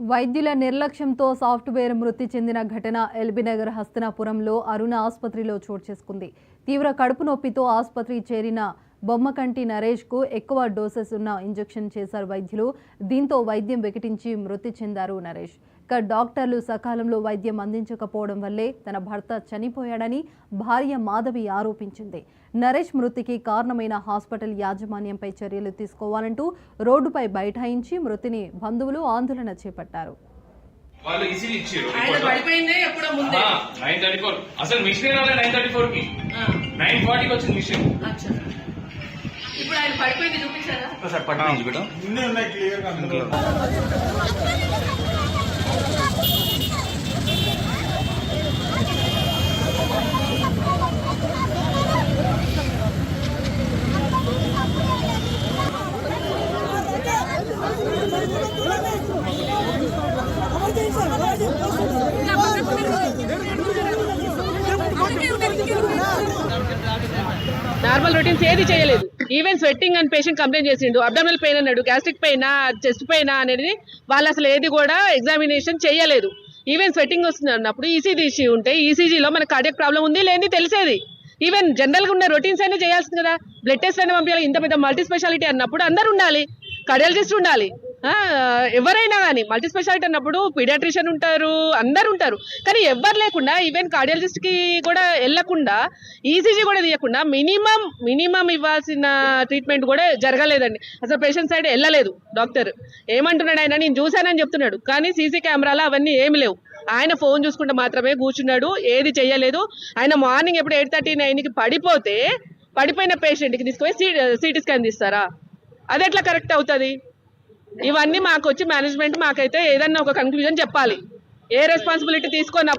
వైద్యుల నిర్లక్ష్యంతో సాఫ్ట్వేర్ మృతి చెందిన ఘటన ఎల్బీనగర్ హస్తనాపురంలో అరుణ ఆసుపత్రిలో చోటు చేసుకుంది. తీవ్ర కడుపు నొప్పితో ఆసుపత్రి చేరిన బొమ్మకంటి నరేష్కు ఎక్కువ డోసెస్ ఉన్న ఇంజెక్షన్ చేశారు వైద్యులు. దీంతో వైద్యం వికటించి మృతి చెందారు నరేష్. డాక్టర్లు సకాలంలో వైద్యం అందించకపోవడం వల్లే తన భర్త చనిపోయాడని భార్య మాధవి ఆరోపించింది. నరేష్ మృతికి కారణమైన హాస్పిటల్ యాజమాన్యంపై చర్యలు తీసుకోవాలంటూ రోడ్డుపై బైఠాయించి మృతిని బంధువులు ఆందోళన చేపట్టారు. నార్మల్ రొటీన్స్ ఏది చేయలేదు. ఈవెన్ స్వెట్టింగ్ అని పేషెంట్ కంప్లైంట్ చేసిండు, అబ్డామినల్ పెయిన్ అన్నాడు, గ్యాస్ట్రిక్ పెయిన్, చెస్ట్ పెయిన్ అనేది వాళ్ళు అసలు ఏది కూడా ఎగ్జామినేషన్ చేయలేదు. ఈవెన్ స్వెట్టింగ్ వస్తుంది అన్నప్పుడు ఈసీజీ ఉంటే ఈసీజీలో మనకు కార్డియాక్ ప్రాబ్లం ఉంది లేని తెలిసేది. ఈవెన్ జనరల్ గా ఉన్న రొటీన్స్ అయినా చేయాల్సింది కదా, బ్లడ్ టెస్ట్ అయినా పంపించాలి. ఇంత పెద్ద మల్టీ స్పెషాలిటీ అన్నప్పుడు అందరు ఉండాలి, కార్డియాలజిస్ట్ ఉండాలి, ఎవరైనా కానీ. మల్టీ స్పెషాలిటీ అన్నప్పుడు పీడియాట్రిషియన్ ఉంటారు, అందరు ఉంటారు. కానీ ఎవరు లేకుండా ఈవెన్ కార్డియాలజిస్ట్ కి కూడా వెళ్లకుండా ఈసీజీ కూడా తీయకుండా మినిమం ఇవ్వాల్సిన ట్రీట్మెంట్ కూడా జరగలేదండి. అసలు పేషెంట్ సైడ్ వెళ్ళలేదు. డాక్టర్ ఏమంటున్నాడు, ఆయన నేను చూశానని చెప్తున్నాడు, కానీ సీసీ కెమెరాలో అవన్నీ ఏమి లేవు. ఆయన ఫోన్ చూసుకుంటే మాత్రమే కూర్చున్నాడు, ఏది చెయ్యలేదు. ఆయన మార్నింగ్ ఎప్పుడు 8:39కి పడిపోయిన పేషెంట్కి తీసుకుపోయి సిటీ స్కాన్ తీస్తారా? అది ఎట్లా కరెక్ట్ అవుతుంది? ఇవన్నీ మాకు వచ్చి మేనేజ్మెంట్ మాకైతే ఏదన్నా ఒక కన్క్లూజన్ చెప్పాలి. ఏ రెస్పాన్సిబిలిటీ తీసుకొని